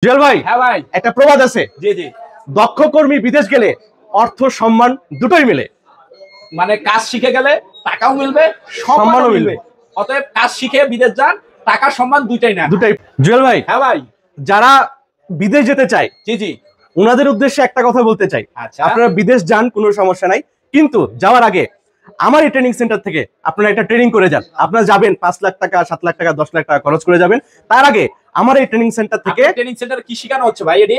জুয়েল ভাই, হ্যাঁ ভাই, একটা প্রবাদ আছে, জি জি, দক্ষ কর্মী বিদেশ গেলে অর্থ সম্মান দুটোই মিলে। মানে কাজ শিখে গেলে টাকাও মিলবে, সম্মানও সম্মানও মিলবে। মিলবে। অতএব কাজ শিখে বিদেশ যান, টাকা সম্মান দুইটাই না। দুটাই। জুয়েল ভাই, হ্যাঁ ভাই, যারা বিদেশ যেতে চায় জি জি, ওনাদের উদ্দেশ্যে একটা কথা বলতে চাই। আচ্ছা। আপনারা বিদেশ যান, কোনো সমস্যা নাই, কিন্তু যাওয়ার আগে আমার এই ট্রেনিং সেন্টার থেকে আপনারা একটা ট্রেনিং করে যান। আপনারা যাবেন 5 লাখ টাকা, 7 লাখ টাকা, 10 লাখ টাকা খরচ করে যাবেন। তার আগে আমার এই ট্রেনিং সেন্টার থেকে, ট্রেনিং সেন্টারে কি শেখানো হচ্ছে ভাই? এটি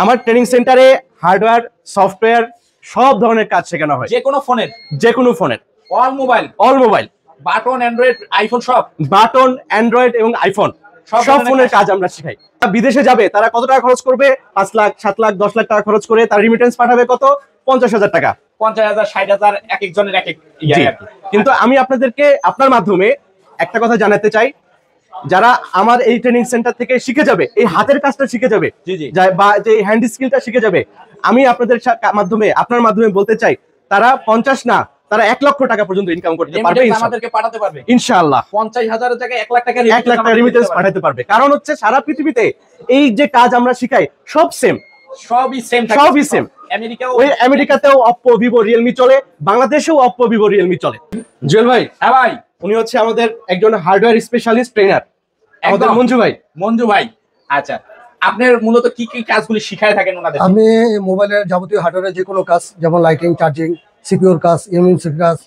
আমার ট্রেনিং সেন্টারে হার্ডওয়্যার, সফটওয়্যার সব ধরনের কাজ শেখানো হয়। যে কোনো ফোনের, যে কোনো ফোনের, all mobile, button, Android, iPhone, সব বাটন, অ্যান্ড্রয়েড এবং আইফোন সব ফোনের কাজ আমরা শেখাই। বিদেশে যাবে তারা কত টাকা খরচ করবে? 5 লাখ, 7 লাখ, 10 লাখ টাকা খরচ করে তার রিমিটেন্স পাঠাবে কত? 50,000 টাকা। 50,000, 60,000, এক একজনের এক এক জি। কিন্তু আমি আপনাদেরকে আপনার মাধ্যমে একটা কথা জানাতে চাই, যারা আমার এই ট্রেনিং সেন্টার থেকে শিখে যাবে, এই হাতের কাজটা শিখে যাবে, জি জি, বা যে হ্যান্ড স্কিলটা শিখে যাবে, আমি আপনাদের আপনার মাধ্যমে বলতে চাই, তারা 50 না, তারা 1 লক্ষ টাকা পর্যন্ত ইনকাম করতে পারবে, আমাদেরকে পাঠাতে পারবে ইনশাআল্লাহ। 50,000 জায়গায় 1 লাখ টাকা, 1 লাখ টাকা রিমিটেন্স পাঠাতে পারবে। কারণ হচ্ছে সারা পৃথিবীতে এই যে কাজ আমরা শিখাই সব সেম, সবই সেম, সবই সেম। আমেরিকাতেও অপ্পো, ভিভো, রিয়েলমি চলে, বাংলাদেশেও অপ্পো, ভিভো, রিয়েলমি চলে। জুয়েল ভাই, হ্যাঁ ভাই, উনি হচ্ছে আমাদের একজন হার্ডওয়্যার স্পেশালিস্ট ট্রেনার, আমাদের মঞ্জু ভাই। মঞ্জু ভাই, আচ্ছা, আপনার মূলত কি কি কাজগুলি শিখায় থাকেন ওনাদের? আমি মোবাইলের যাবতীয় হার্ডওয়্যারের যে কোনো কাজ, যেমন লাইটিং, চার্জিং, সিকিউর কাজ, ইউনিট কাজ,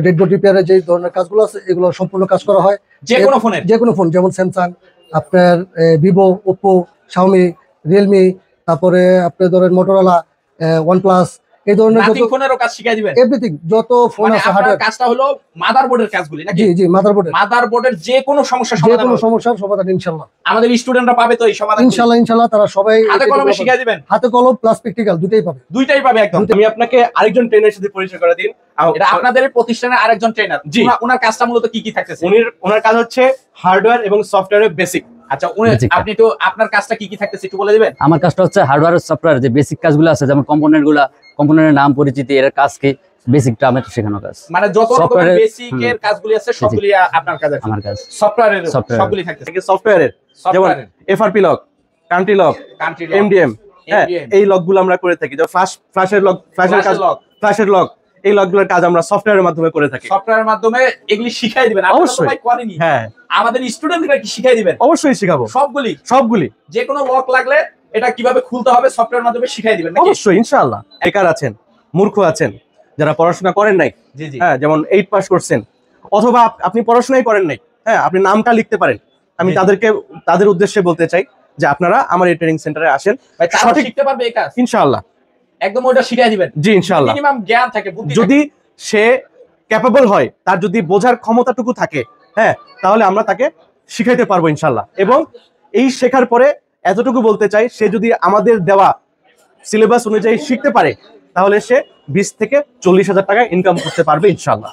ডেড বডি রিপেয়ারের যে ধরনের কাজগুলো আছে এগুলো সম্পূর্ণ কাজ করা হয় যে কোনো ফোনের, যে কোনো ফোন, যেমন স্যামসাং, আপনার ভিভো, ওপ্পো, শাওমি, রিয়েলমি, তারপরে আপনি ধরেন মোটরোলা, ওয়ানপ্লাস, এই ধরনের নাথিং ফোনেরও কাজ শিখাই দিবেন। এভরিথিং, যত ফোন মানে আছে আপনার হার্ডওয়্যার কাজটা হলো মাদারবোর্ডের কাজগুলি নাকি? জি জি, মাদারবোর্ডের যে কোনো সমস্যার যে সমাধান কোনো হবে। সমস্যার সমাধান ইনশাআল্লাহ আমাদের স্টুডেন্টরা পাবে তো এই সমাধান? ইনশাআল্লাহ তারা সবাই হাতে কলমে শিখাই দিবেন। হাতে কলম প্লাস প্র্যাকটিক্যাল দুটেই পাবে। দুইটাই পাবে একদম। আমি আপনাকে আরেকজন ট্রেনারের সাথে পরিচয় করে দিন। এটা আপনাদের প্রতিষ্ঠানের আরেকজন ট্রেনার। জি। ওনার কাজটা মূলত কি কি থাকতেছে? ওনার কাজ হচ্ছে হার্ডওয়্যার এবং সফটওয়্যারের বেসিক। আচ্ছা, আপনি তো আপনার কাজটা কি কি থাকতেছে একটু বলে দিবেন? আমার কাজটা হচ্ছে হার্ডওয়্যার আর সফটওয়্যার যে বেসিক কাজগুলো আছে, যেমন কম্পোনেন্টের নাম, পরিচিতি, এর কাজ কি, বেসিকটা আমি একটু শেখানো কাজ। মানে যত রকমের সফটওয়্যারের বেসিকের কাজগুলি আছে সবগুলি আপনার কাজ আছে? আমার কাজ সফটওয়্যারের সবগুলি থাকতেছে। সফটওয়্যারের যেমন FRP lock, country lock, MDM, এই লকগুলো আমরা করে থাকি। যে ফ্ল্যাশের লক, ফ্ল্যাশের লক, এই লকগুলোর কাজ আমরা সফটওয়্যারের মাধ্যমে করে থাকি। সফটওয়্যারের মাধ্যমে এগুলি শিখাই দিবেন? অবশ্যই করেনি? হ্যাঁ, আমাদের স্টুডেন্টরা কি শিখাই দিবেন? অবশ্যই শিখাবো। সবগুলি যে কোনো লক লাগলে এটা কিভাবে খুলতে হবে সফটওয়্যারের মাধ্যমে শিখাই দিবেন নাকি? অবশ্যই ইনশাআল্লাহ। বেকার আছেন, মূর্খ আছেন, যারা পড়াশোনা করেন নাই, জি জি, হ্যাঁ, যেমন 8 পাস করছেন, অথবা আপনি পড়াশোনাই করেন নাই, হ্যাঁ, আপনি নামটা লিখতে পারেন, আমি তাদের উদ্দেশ্যে বলতে চাই যে আপনারা আমার এই ট্রেনিং সেন্টারে আসেন। সঠিক শিখতে পারবে এই কাজ ইনশাআল্লাহ, একদম ওইটা শিখাই দিবেন। জি ইনশাআল্লাহ। মিনিমাম জ্ঞান থাকে, বুদ্ধি যদি সে ক্যাপেবল হয়, তার যদি বোঝার ক্ষমতাটুকু থাকে, হ্যাঁ, তাহলে আমরা তাকে শিখাইতে পারবো ইনশাআল্লাহ। এবং এই শেখার পরে এতটুকু বলতে চাই, সে যদি আমাদের দেওয়া সিলেবাস অনুযায়ী শিখতে পারে, তাহলে সে 20 থেকে 40,000 টাকা ইনকাম করতে পারবে ইনশাআল্লাহ।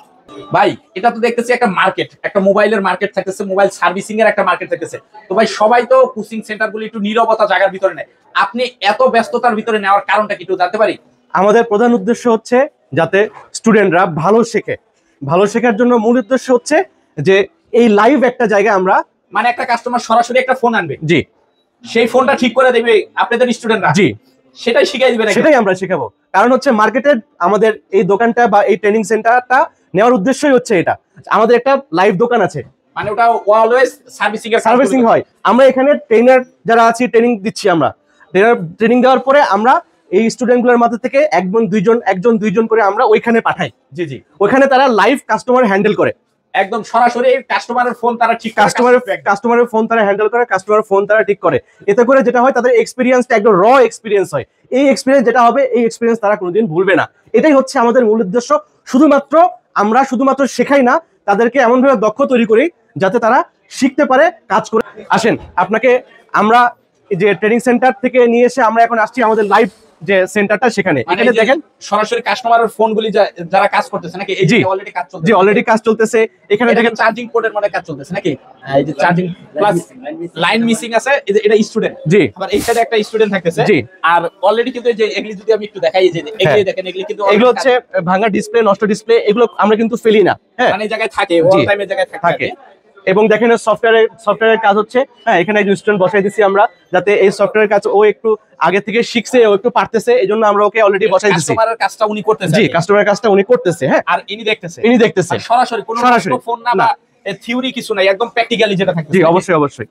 ভাই, এটা তো দেখতেছি একটা মার্কেট, একটা মোবাইলের মার্কেট থাকতেছে, মোবাইল সার্ভিসিং এর একটা মার্কেট থাকতেছে। তো ভাই, সবাই তো কোচিং সেন্টারগুলো একটু নীরবতা জায়গার ভিতরে নেয়, আপনি এত ব্যস্ততার ভিতরে নেওয়ার কারণটা কি একটু জানতে পারি? আমাদের প্রধান উদ্দেশ্য হচ্ছে যাতে স্টুডেন্টরা ভালো শেখে। ভালো শেখার জন্য মূল উদ্দেশ্য হচ্ছে যে এই লাইভ একটা জায়গা আমরা, মানে একটা কাস্টমার সরাসরি একটা ফোন আনবে, জি, সেই ফোনটা ঠিক করে দেবে আপনাদের স্টুডেন্টরা, জি, সেটাই শিখাই দিবেন? সেটাই আমরা শেখাবো। কারণ হচ্ছে মার্কেটের আমাদের এই দোকানটা বা এই ট্রেনিং সেন্টারটা নেওয়ার উদ্দেশ্যই হচ্ছে এটা। আমাদের একটা লাইভ দোকান আছে, মানে ওটা অলওয়েজ সার্ভিসিং হয়। আমরা এখানে ট্রেনার যারা আছি ট্রেনিং দিচ্ছি। আমরা ট্রেনিং দেওয়ার পরে আমরা এই স্টুডেন্টগুলোর মধ্যে থেকে একজন দুইজন করে আমরা ওইখানে পাঠাই। জি জি, ওইখানে তারা লাইভ কাস্টমার হ্যান্ডেল করে, একদম সরাসরি কাস্টমারের ফোন তারা ঠিক কাস্টমারের ফোন তারা হ্যান্ডেল করে, কাস্টমারের ফোন তারা ঠিক করে। এতে করে যেটা হয়, তাদের এক্সপিরিয়েন্সটা একদম র এক্সপিরিয়েন্স হয়। এই এক্সপিরিয়েন্স যেটা হবে, এই এক্সপিরিয়েন্স তারা কোনোদিন ভুলবে না। এটাই হচ্ছে আমাদের মূল উদ্দেশ্য। আমরা শুধুমাত্র শেখাই না, তাদেরকে এমনভাবে দক্ষ তৈরি করি যাতে তারা শিখতে পারে, কাজ করে। আসেন, আপনাকে আমরা যে ট্রেনিং সেন্টার থেকে নিয়ে এসে আমরা এখন আসছি আমাদের লাইভ যে সেন্টারটা, সেখানে এখানে দেখেন সরাসরি কাস্টমারের ফোনগুলি যারা কাজ করতেছে নাকি? এই যে অলরেডি কাজ চলতেছে, জি অলরেডি কাজ চলতেছে। এখানে দেখেন চার্জিং পোর্টের মানে কাজ চলতেছে নাকি? এই যে চার্জিং প্লাস লাইন মিসিং আছে, এই যে এটা স্টুডেন্ট, জি, আবার এই সাইডে একটা স্টুডেন্ট থাকতেছে, জি। আর অলরেডি কিন্তু এই যে এগুলি যদি আমি একটু দেখাই, এই যে এগুলি দেখেন, এগুলি কিন্তু এগুলো হচ্ছে ভাঙা ডিসপ্লে, নষ্ট ডিসপ্লে, এগুলো আমরা কিন্তু ফেলি না, হ্যাঁ, মানে এই জায়গায় থাকে, অল টাইম এই জায়গায় থাকে। এবং দেখেন সফটওয়্যারের কাজ হচ্ছে, হ্যাঁ এখানে একজন স্টুডেন্ট বসাই দিছি আমরা, যাতে এই সফটওয়্যারের কাজ ও একটু আগে থেকে শিখছে, ও একটু পারতেছে, এই জন্য আমরা ওকে অলরেডি বসাই দিছি। কাস্টমারের কাজটা উনি করতেছে, জি কাস্টমারের কাজটা উনি করতেছে, হ্যাঁ আর ইনি দেখতেছে, মানে সরাসরি কোনো সরাসরি ফোন না বা থিওরি কিছু নাই, একদম প্র্যাকটিক্যালি যেটা থাকে। জি অবশ্যই অবশ্যই।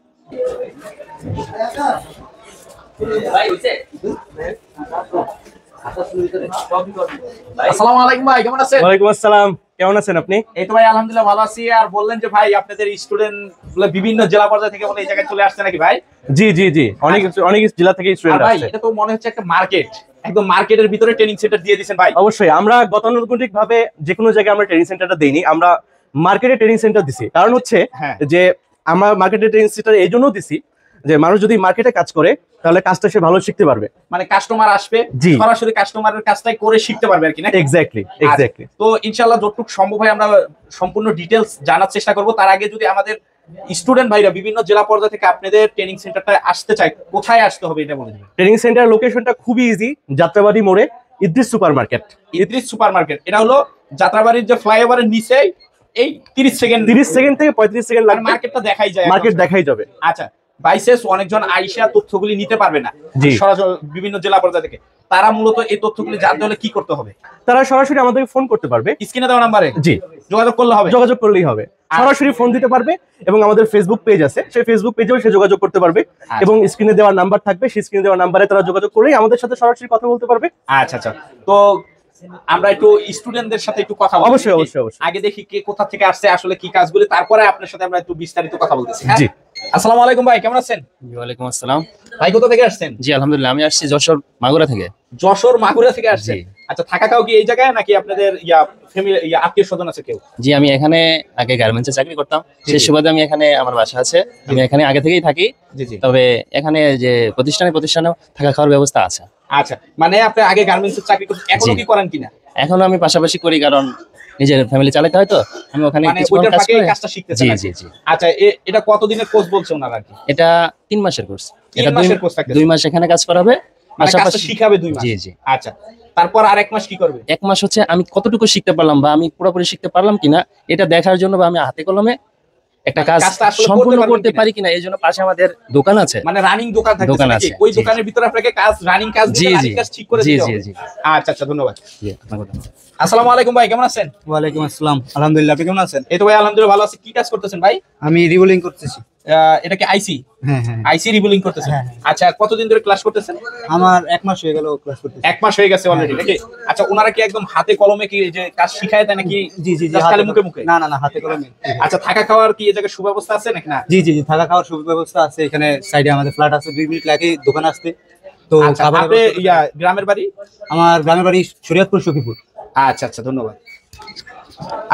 আসসালামু আলাইকুম ভাই, কেমন আছেন? ওয়ালাইকুম আসসালাম, কেমন আছেন আপনি? এই তো ভাই আলহামদুলিল্লাহ ভালো আছি। আর বললেন যে ভাই আপনাদের স্টুডেন্ট বিভিন্ন জেলা পর্যায়ে থেকে বলে এই জায়গায় চলে আসছে নাকি ভাই? জি জি জি, অনেক অনেক জেলা থেকে আর স্টুডেন্ট ভাই আসছে। এটা তো মনে হচ্ছে একটা মার্কেট, একদম মার্কেটের ভিতরে ট্রেনিং সেন্টার দিয়ে দিয়েছেন ভাই। অবশ্যই, আমরা গতানুগতিক ভাবে যে কোনো জায়গায় আমরা ট্রেনিং সেন্টারটা দেইনি, আমরা মার্কেটে ট্রেনিং সেন্টার দিছি। কারণ হচ্ছে হ্যাঁ। যে আমরা মার্কেটে ট্রেনিং সেন্টার এই জন্য দিছি যে মানুষ যদি মার্কেটে কাজ করে তাহলে কাজটা সে ভালো শিখতে পারবে। মানে কাস্টমার আসবে, জি। সরাসরি কাস্টমারের কাজটাই করে শিখতে পারবে আর কি না? Exactly exactly. তো ইনশাআল্লাহ যতটুকু সম্ভব হয় আমরা সম্পূর্ণ ডিটেইলস জানার চেষ্টা করব। তার আগে যদি আমাদের স্টুডেন্ট ভাইরা বিভিন্ন জেলা পর্যায় থেকে আপনাদের ট্রেনিং সেন্টারটা আসতে চায়, কোথায় আসতে হবে এটা বলে দিবেন। ট্রেনিং সেন্টার লোকেশনটা খুবই ইজি, যাত্রাবাড়ি মোড়ে Idris super market. Idris super market, এটা হলো যাত্রাবাড়ির যে ফ্লাইওভারের নিচে, এই 30 সেকেন্ড 30 সেকেন্ড থেকে 35 সেকেন্ড লাগবে, মার্কেটটা দেখাই যায়, মার্কেট দেখাই যাবে। আচ্ছা বাইসেস অনেকজন আইসা তথ্যগুলি নিতে পারবে না জি। সরাসরি বিভিন্ন জেলা পর্যায় থেকে, তারা মূলত এই তথ্যগুলি জানতে হলে কি করতে হবে? তারা সরাসরি আমাদেরকে ফোন করতে পারবে, স্ক্রিনে দেওয়া নাম্বারে জি যোগাযোগ করলে হবে। যোগাযোগ করলেই হবে, সরাসরি ফোন দিতে পারবে। এবং আমাদের ফেসবুক পেজ আছে, সেই ফেসবুক পেজেও সে যোগাযোগ করতে পারবে, এবং স্ক্রিনে দেওয়া নাম্বার থাকবে, সেই স্ক্রিনে দেওয়া নাম্বারে তারা যোগাযোগ করেই আমাদের সাথে সরাসরি কথা বলতে পারবে। আচ্ছা আচ্ছা, তো আমরা একটু স্টুডেন্টদের সাথে একটু কথা বলবো। অবশ্যই, অবশ্যই, অবশ্যই। আগে দেখি কে কোথা থেকে আসছে, আসলে কি কাজগুলি, তারপরে আপনার সাথে আমরা একটু বিস্তারিত কথা বলতেছি। হ্যাঁ? জি। আসসালামু আলাইকুম ভাই, কেমন আছেন? ওয়ালাইকুম আসসালাম। ভাই কোথা থেকে আসছেন? জি আলহামদুলিল্লাহ, আমি আসছি যশোর মাগুরা থেকে। যশোর মাগুরা থেকে আসছেন? জি। আচ্ছা, থাকা খাও কি এই জায়গায় নাকি আপনাদের ফ্যামিলি আত্মীয় স্বজন আছে কেউ? জি আমি এখানে আগে গার্মেন্টসে চাকরি করতাম, সেই সুবাদে আমি এখানে আমার বাসা আছে, আমি এখানে আগে থেকেই থাকি। জি জি। তবে এখানে যে প্রতিষ্ঠানেও থাকা খাওয়ার ব্যবস্থা আছে। আচ্ছা, মানে আপনি আগে গার্মেন্টসের চাকরি করতেন, এখনো জি। কি করেন কিনা? এখনো আমি পাশাপাশি করি, কারণ নিজের ফ্যামিলি চালাতে হয়, তো আমি ওখানে মানে কিছুক্ষণ ওইটার কাজ ফাঁকে করে। এই কাজটা শিখতেছেন জি নাকি? জি জি। আচ্ছা, এটা কতদিনের কোর্স বলছে ওনারা আর কি? এটা 3 মাসের কোর্স। 3 মাসের কোর্স থাকতেছে? 2 মাস এখানে কাজ করাবে, মানে কাজটা পাশাপাশি শিখাবে 2 মাস? জি জি। আচ্ছা, তারপর আর 1 মাস কি করবে? 1 মাস হচ্ছে আমি কতটুকু শিখতে পারলাম বা আমি পুরোপুরি শিখতে পারলাম কিনা এটা দেখার জন্য, বা আমি হাতে কলমে একটা কাজ কাজটা আসলে সম্পূর্ণ করতে করতে পারবেন পারি কিনা, এই জন্য পাশে আমাদের দোকান আছে। মানে রানিং দোকান থাকতেছে দোকান নাকি? আছে, ওই জি, দোকানের ভিতরে আপনাকে রানিং কাজ জি, দিতে, জি। রানিং কাজ ঠিক করে জি, দিতে জি, হবে। জি। আচ্ছা আচ্ছা, ধন্যবাদ। জি, আপনাকে ধন্যবাদ। আসসালামু আলাইকুম ভাই, কেমন আছেন? ওয়ালাইকুম আসসালাম, আলহামদুলিল্লাহ, আপনি কেমন আছেন? এই তো ভাই আলহামদুলিল্লাহ ভালো আছি। কি কাজ করতেছেন ভাই? আমি রিবোলিং করতেছি। এটা কি আইসি? হ্যাঁ হ্যাঁ, আইসি রিবোলিং করতেছেন? হ্যাঁ, আচ্ছা, কতদিন ধরে ক্লাস করতেছেন? আমার 1 মাস হয়ে গেল ক্লাস করতেছি। 1 মাস হয়ে গেছে অলরেডি নাকি? আচ্ছা, ওনারা কি একদম হাতে কলমে কি যে কাজ শিখায় দেয় নাকি? জি জি জি, just খালি মুখে মুখে? না না না, হাতে কলমে। আচ্ছা, থাকা খাওয়ার কি এই জায়গায় সুব্যবস্থা আছে নাকি না? জি জি জি, থাকা খাওয়ার সুব্যবস্থা আছে, এখানে সাইডে আমাদের ফ্ল্যাট আছে, 2 মিনিট লাগে দোকান আসতে। তো আচ্ছা, খাবারের আপনি ব্যবস্থা- গ্রামের বাড়ি? আমার গ্রামের বাড়ি শরীয়তপুর সখীপুর। আচ্ছা আচ্ছা, ধন্যবাদ।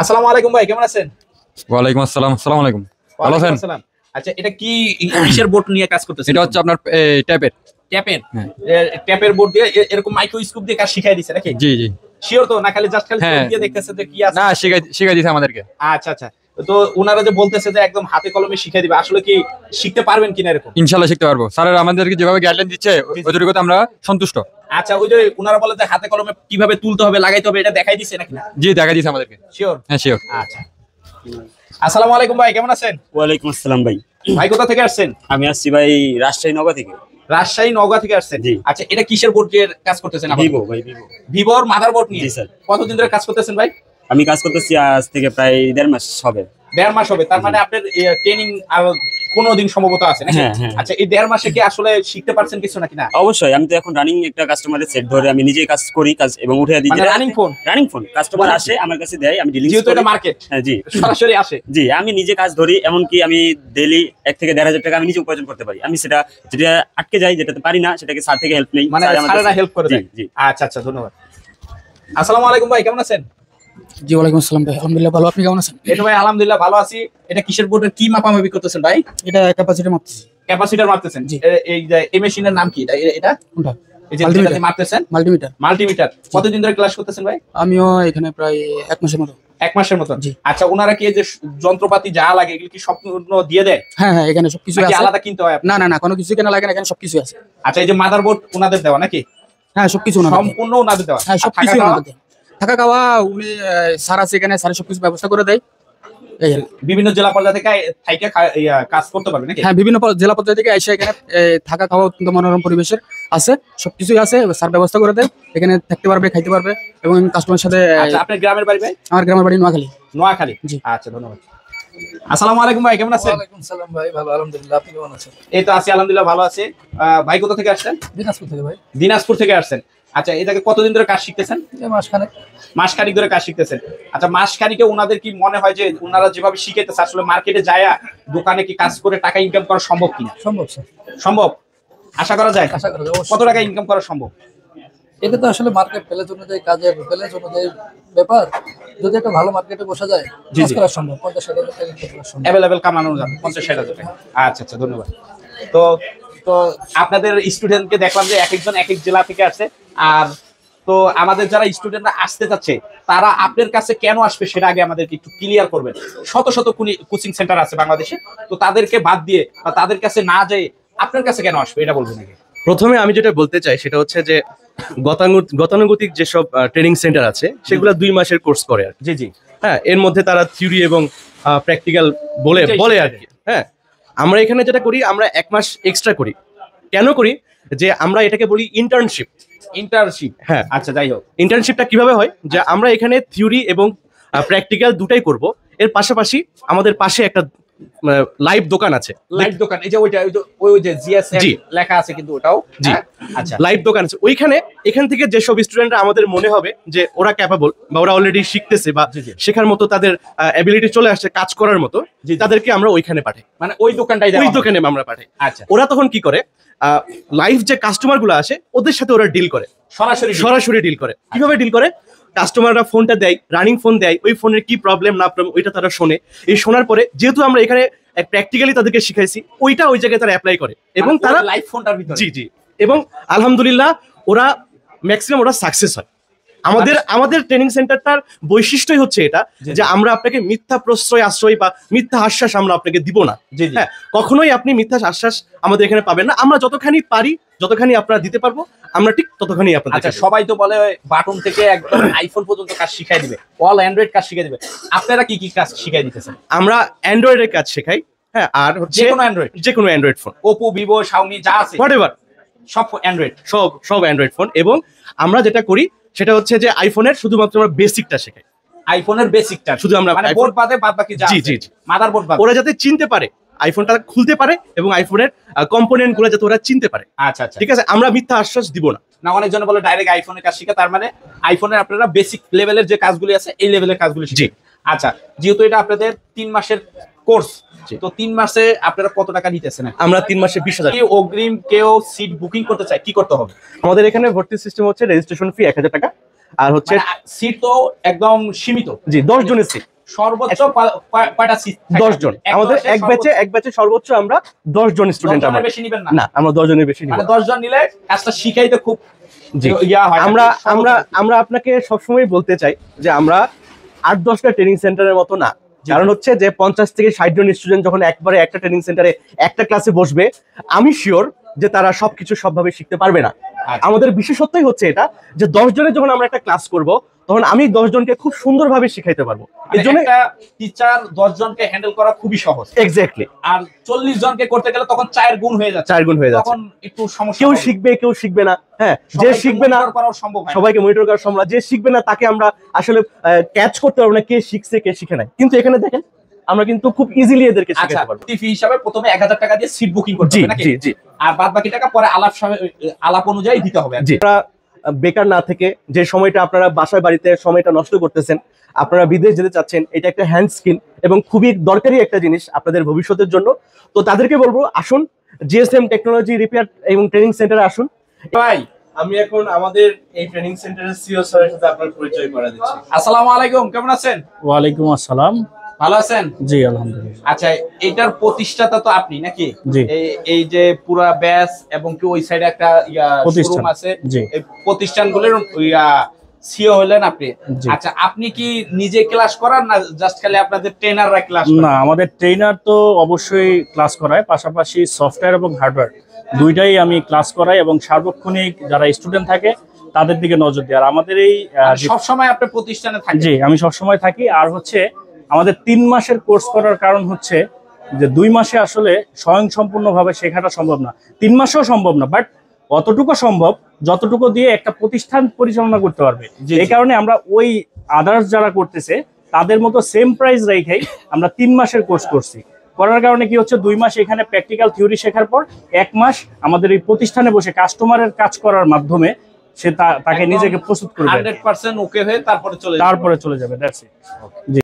আসসালামু আলাইকুম ভাই, কেমন আছেন? ওয়ালাইকুম আসসালাম। আসসালামু আলাইকুম। ভালো আছেন? ওয়ালাইকুম আসসালাম। আচ্ছা, এটা কি কিসের বোর্ড নিয়ে কাজ করতেছেন? এটা হচ্ছে আপনার ট্যাপের। ট্যাপের? হ্যাঁ। ট্যাপের বোর্ড দিয়ে এরকম মাইক্রোস্কোপ দিয়ে কাজ শিখাই দিছে নাকি? জি জি। শিওর তো না? খালি জাস্ট খালি হ্যাঁ। চোখ দিয়ে দেখতেছে যে কি আছে? না, শিখাই দিয়েছে আমাদেরকে। আচ্ছা আচ্ছা, তো ওনারা যে বলতেছে যে একদম হাতে কলমে শিখাই দিবে, আসলে কি শিখতে পারবেন কিনা এরকম? ইনশাল্লাহ শিখতে পারবো। স্যারের আমাদেরকে যেভাবে গাইডলাইন দিচ্ছে ওইটুকুতে আমরা সন্তুষ্ট। আচ্ছা, ওই যে ওনারা বলে যে হাতে কলমে কিভাবে তুলতে হবে, লাগাইতে হবে, এটা দেখাই দিছে নাকি না? জি, দেখা দিয়েছে আমাদেরকে। শিওর? হ্যাঁ শিওর। আচ্ছা। আসসালামু আলাইকুম ভাই, কেমন আছেন? ওয়ালাইকুম আসসালাম ভাই। ভাই কোথা থেকে আসছেন? আমি আসছি ভাই রাজশাহী নগা থেকে। রাজশাহী নওগাঁ থেকে আসছেন? জি। আচ্ছা, এটা কিসের বোর্ড দিয়ে কাজ করতেছেন? ভিভো ভাই, ভিভো। ভিভোর মাদারবোর্ড নিয়ে? জি স্যার। কতদিন ধরে কাজ করতেছেন ভাই? আমি কাজ করতেছি আজ থেকে প্রায় 1.5 মাস হবে। 1.5 মাস হবে? তার মানে আপনার ট্রেনিং আর 15 দিন সম্ভবত আছে নাকি? হ্যাঁ, হ্যাঁ। আচ্ছা, এই 1.5 মাসে কি আসলে শিখতে পারছেন কিছু নাকি না? অবশ্যই, আমি তো এখন রানিং একটা কাস্টমারের সেট ধরে আমি নিজেই কাজ করি, কাজ এবং উঠে দিই। মানে running phone? Running phone customer আসে আমার কাছে দেয়, আমি ডিলিং যেহেতু করি। এটা মার্কেট, হ্যাঁ জি সরাসরি আসে। জি, আমি নিজে কাজ ধরি, এমনকি আমি ডেইলি 1 থেকে 1.5 টাকা আমি নিজে উপার্জন করতে পারি। আমি সেটা যেটা আটকে যাই, যেটাতে পারি না, সেটাকে স্যার থেকে হেল্প নেই। মানে স্যার আমার স্যারেরা কাছে- হেল্প করে জি দেয়? জি। আচ্ছা আচ্ছা, ধন্যবাদ। আসসালামু আলাইকুম ভাই, কেমন আছেন? জি ওয়ালাইকুম আসসালাম ভাই, আলহামদুলিল্লাহ ভালো, আপনি কেমন আছেন? এটা ভাই আলহামদুলিল্লাহ ভালো আছি। এটা কিসের বোর্ডের কি মাপামাপি করতেছেন ভাই? এটা ক্যাপাসিটি মাপতেছি। ক্যাপাসিটর মাপতেছেন? জি। এই যে এই মেশিনের নাম কি? এটা কোনটা? এই যে Multimeter। যেটাতে মাপতেছেন? মাল্টিমিটার। মাল্টিমিটার। কতদিন ধরে ক্লাস করতেছেন ভাই? আমিও এখানে প্রায় 1 মাসের মতো। 1 মাসের মতো? জি। আচ্ছা, ওনারা কি এই যে যন্ত্রপাতি যা লাগে এগুলো কি সম্পূর্ণ দিয়ে দেয় হ্যাঁ হ্যাঁ, এখানে সবকিছু নাকি আছে। আলাদা কিনতে হয় আপনার? না না না, কোনো কিছু কেনা লাগে না, এখানে সবকিছু আছে। আচ্ছা, এই যে মাদারবোর্ড ওনাদের দেওয়া নাকি? হ্যাঁ সবকিছু ওনাদের দেয়। সম্পূর্ণ ওনাদের দেওয়া? হ্যাঁ আর সবকিছু থাকা খাওয়া? ওনাদের দেয়। থাকা খাওয়া উনি স্যার আছে এখানে, স্যারের সবকিছু ব্যবস্থা করে দেয়। এই আর কি। বিভিন্ন জেলা পর্যায়ে থেকে থাইকে কাজ করতে পারবে নাকি? হ্যাঁ, বিভিন্ন জেলা পর্যায়ে থেকে এসে এখানে থাকা খাওয়া অত্যন্ত মনোরম পরিবেশের আছে, সবকিছুই আছে, স্যার ব্যবস্থা করে দেয়, এখানে থাকতে পারবে, খাইতে পারবে এবং কাস্টমারের সাথে। আচ্ছা, আপনার গ্রামের বাড়ি ভাই? আমার গ্রামের বাড়ি নোয়াখালী। নোয়াখালী, জি। আচ্ছা, ধন্যবাদ। আসসালামু আলাইকুম ভাই, কেমন আছেন? ওয়ালাইকুম সালাম ভাই, ভালো আলহামদুলিল্লাহ, আপনি কেমন আছেন? এই তো আছি আলহামদুলিল্লাহ, ভালো আছি। ভাই কোথা থেকে আসছেন? দিনাজপুর থেকে ভাই। দিনাজপুর থেকে আসছেন। আচ্ছা, এটাকে কতদিন ধরে কাজ শিখতেছেন? মাসখানেক। মাসখানিক ধরে কাজ শিখতেছেন। আচ্ছা, মাসখানিকে ওনাদের কি মনে হয় যে ওনারা যেভাবে শিখাইতেছে আসলে মার্কেটে যায় দোকানে কি কাজ করে টাকা ইনকাম করা সম্ভব কিনা? সম্ভব স্যার, সম্ভব, আশা করা যায়। আশা করা যায়। কত টাকা ইনকাম করা সম্ভব? এটা তো আসলে মার্কেট প্লেস অনুযায়ী, কাজের প্লেস অনুযায়ী ব্যাপার। যদি একটা ভালো মার্কেটে বসা যায়, জি, কাজ জি। করা সম্ভব। 50-60 হাজার টাকা ইনকাম করা সম্ভব। অ্যাভেলেবেল কামানো যাবে 50-60 হাজার টাকা। আচ্ছা আচ্ছা, ধন্যবাদ। তো তো আপনাদের স্টুডেন্টকে দেখলাম যে এক একজন এক এক জেলা থেকে আসছে। আর তো আমাদের যারা স্টুডেন্টরা আসতে যাচ্ছে তারা আপনার কাছে কেন আসবে সেটা আগে আমাদেরকে একটু ক্লিয়ার করবেন। শত শত কোচিং সেন্টার আছে বাংলাদেশে, তো তাদেরকে বাদ দিয়ে বা তাদের কাছে না যেয়ে আপনার কাছে কেন আসবে এটা বলবেন আগে। প্রথমে আমি যেটা বলতে চাই সেটা হচ্ছে যে গতানুগতিক যেসব ট্রেনিং সেন্টার আছে সেগুলো 2 মাসের কোর্স করে আর কি। জি জি, হ্যাঁ, এর মধ্যে তারা থিওরি এবং প্র্যাকটিক্যাল বলে আর কি। হ্যাঁ, আমরা এখানে যেটা করি, আমরা 1 মাস এক্সট্রা করি। কেন করি? যে আমরা এটাকে বলি ইন্টার্নশিপ। ইন্টার্নশিপ, হ্যাঁ, আচ্ছা, যাই হোক। ইন্টার্নশিপটা কিভাবে হয় যে আমরা এখানে থিওরি এবং প্র্যাকটিক্যাল দুটাই করব। এর পাশাপাশি আমাদের পাশে একটা লাইভ দোকান আছে। লাইভ দোকান, এই যে ওইটা, ওই যে জিএসএম জি। লেখা আছে কিন্তু ওটাও। জি। হ্যাঁ? আচ্ছা, লাইভ দোকান আছে ওইখানে। এখান থেকে যেসব স্টুডেন্টরা আমাদের মনে হবে যে ওরা ক্যাপাবল বা ওরা অলরেডি শিখতেছে বা জি, জি। শেখার মতো তাদের অ্যাবিলিটি চলে আসছে কাজ করার মতো, জি, জি। তাদেরকে আমরা ওইখানে পাঠাই। মানে ওই দোকানটাই ওই দেওয়া হবে? দোকানে আমরা পাঠাই। আচ্ছা, ওরা তখন কি করে, লাইভ যে কাস্টমার গুলো আসে ওদের সাথে ওরা ডিল করে, সরাসরি ডিল করে। কিভাবে ডিল করে? কাস্টমাররা ফোনটা দেয়, রানিং ফোন দেয়, ওই ফোনের কি প্রবলেম না প্রবলেম ওইটা তারা শোনে। এই শোনার পরে যেহেতু আমরা এখানে প্র্যাকটিক্যালি তাদেরকে শিখাইছি, ওইটা ওই জায়গায় তারা অ্যাপ্লাই করে এবং তারা লাইভ ফোনটার ভিতরে। জি জি, এবং আলহামদুলিল্লাহ ওরা ম্যাক্সিমাম ওরা সাকসেস হয়। আমাদের ট্রেনিং সেন্টারটার বৈশিষ্ট্যই হচ্ছে এটা যে আমরা আপনাকে মিথ্যা আশ্রয় বা মিথ্যা আশ্বাস আমরা আপনাকে দিব না। হ্যাঁ, কখনোই আপনি মিথ্যা আশ্বাস আমাদের এখানে পাবেন না। আমরা যতখানি পারি, যতখানি আপনারা দিতে পারবো, আমরা ঠিক ততখানি আপনাদের। আচ্ছা, সবাই তো বলে বাটন থেকে একদম আইফোন পর্যন্ত কাজ শিখাই দিবে, অল অ্যান্ড্রয়েড কাজ শিখাই দিবে। আপনারা কি কি কাজ শিখাই দিতেছেন? আমরা অ্যান্ড্রয়েডের কাজ শেখাই। হ্যাঁ, আর হচ্ছে যে কোনো Android phone, Oppo, Vivo, Xiaomi যা আছে হোয়াটএভার, সব অ্যান্ড্রয়েড, সব অ্যান্ড্রয়েড ফোন। এবং আমরা যেটা করি সেটা হচ্ছে যে আইফোনের শুধুমাত্র আমরা বেসিকটা শেখাই। আইফোনের বেসিকটা শুধু আমরা মানে বোর্ড বাদে বাদ বাকি যা জি আছে, জি জি, মাদারবোর্ড বাদে, ওরা যাতে চিনতে পারে, আইফোনটা খুলতে পারে এবং আইফোনের কম্পোনেন্ট গুলো যাতে ওরা চিনতে পারে। আচ্ছা আচ্ছা, ঠিক আছে, আমরা মিথ্যা আশ্বাস দিব না। না, অনেকজন বলে ডাইরেক্ট আইফোনের কাজ শিখা, তার মানে আইফোনের আপনারা বেসিক লেভেলের যে কাজগুলি আছে এই লেভেলের কাজগুলি জি। শিখেন। আচ্ছা, যেহেতু এটা আপনাদের 3 মাসের কোর্স, তো 3 মাসে আপনারা কত টাকা নিতেছেন? আমরা 3 মাসে 20,000। অগ্রিম কেউ সিট বুকিং করতে চায় কি করতে হবে? আমাদের এখানে ভর্তি সিস্টেম হচ্ছে রেজিস্ট্রেশন ফি 1000 টাকা, আর হচ্ছে সিট তো একদম সীমিত। জি, 10 জনের সিট। সর্বোচ্চ কয়টা সিট? 10 জন। আমাদের এক ব্যাচে সর্বোচ্চ আমরা 10 জন স্টুডেন্ট। আমরা বেশি নিবেন না, আমরা 10 জনের বেশি নিব। মানে 10 জন নিলে কাজটা শিখাইতে খুব জি, আমরা আপনাকে সবসময় বলতে চাই যে আমরা 8-10টা ট্রেনিং সেন্টারের মতো না। কারণ হচ্ছে যে 50 থেকে 60 জন স্টুডেন্ট যখন একবারে একটা ট্রেনিং সেন্টারে একটা ক্লাসে বসবে, আমি শিওর যে তারা সবকিছু সবভাবে শিখতে পারবে না। আমাদের বিশেষত্বই হচ্ছে এটা যে 10 জনের যখন আমরা একটা ক্লাস করব তখন আমি 10 জনকে খুব সুন্দরভাবে শিখাইতে পারবো। এর জন্য একটা টিচার 10 জনকে হ্যান্ডেল করা খুবই সহজ। এক্স্যাক্টলি। আর 40 জনকে করতে গেলে তখন 4 গুণ হয়ে যাচ্ছে। 4 গুণ হয়ে যাচ্ছে। তখন একটু সমস্যা। কেউ শিখবে, কেউ শিখবে না। হ্যাঁ, যে শিখবে না সবাইকে মনিটর করা সম্ভব। যে শিখবে না তাকে আমরা আসলে ক্যাচ করতে পারবো না কে শিখছে কে শিখে নাই। কিন্তু এখানে দেখেন আমরা কিন্তু খুব ইজিলি এদেরকে শেখাতে পারবো। ফি হিসাবে প্রথমে 1000 টাকা দিয়ে সিট বুকিং করতে হবে নাকি? জি জি। আর বাদ বাকি টাকা পরে আলাপ অনুযায়ী দিতে হবে। জি, আপনারা বেকার না থেকে যে সময়টা আপনারা বাসায় বাড়িতে সময়টা নষ্ট করতেছেন, আপনারা বিদেশ যেতে চাচ্ছেন, এটা একটা হ্যান্ড স্কিল এবং খুবই দরকারি একটা জিনিস আপনাদের ভবিষ্যতের জন্য। তো তাদেরকে বলবো আসুন জিএসএম টেকনোলজি রিপেয়ার এবং ট্রেনিং সেন্টারে আসুন। ভাই, আমি এখন আমাদের এই ট্রেনিং সেন্টারের সিইও স্যারের সাথে আপনার পরিচয় করে দিচ্ছি। আসসালামু আলাইকুম, কেমন আছেন? ওয়ালাইকুম আসসালাম। ভালো আছেন? জি, আলহামদুলিল্লাহ। আচ্ছা, এটার প্রতিষ্ঠাতা তো আপনি নাকি? জি। এই যে পুরা ব্যাচ এবং কি ওই সাইডে একটা শোরুম আছে, এই প্রতিষ্ঠানগুলোর সিও হলেন আপনি। আচ্ছা, আপনি কি নিজে ক্লাস করান না জাস্ট খালি আপনাদের ট্রেনাররা ক্লাস করান? না, আমাদের ট্রেনার তো অবশ্যই ক্লাস করায়, পাশাপাশি সফটওয়্যার এবং হার্ডওয়্যার দুইটাই আমি ক্লাস করাই এবং সার্বক্ষণিক যারা স্টুডেন্ট থাকে তাদের দিকে নজর দিই। আর আমাদের এই সব সময় আপনি প্রতিষ্ঠানে থাকেন? জি, আমি সব সময় থাকি। আর হচ্ছে আমাদের 3 মাসের কোর্স করার কারণ হচ্ছে যে 2 মাসে আসলে স্বয়ংসম্পূর্ণভাবে শেখাটা সম্ভব না, 3 মাসেও সম্ভব না, বাট অতটুকু সম্ভব যতটুকু দিয়ে একটা প্রতিষ্ঠান পরিচালনা করতে পারবে। এই কারণে আমরা ওই আদার্স যারা করতেছে তাদের মতো সেম প্রাইস রেখেই আমরা 3 মাসের কোর্স করছি। করার কারণে কি হচ্ছে, 2 মাস এখানে প্র্যাকটিক্যাল থিওরি শেখার পর 1 মাস আমাদের এই প্রতিষ্ঠানে বসে কাস্টমারের কাজ করার মাধ্যমে সে তাকে নিজেকে প্রস্তুত করবে, 100% ওকে হয়ে তারপরে চলে চলে যাবে। That's it.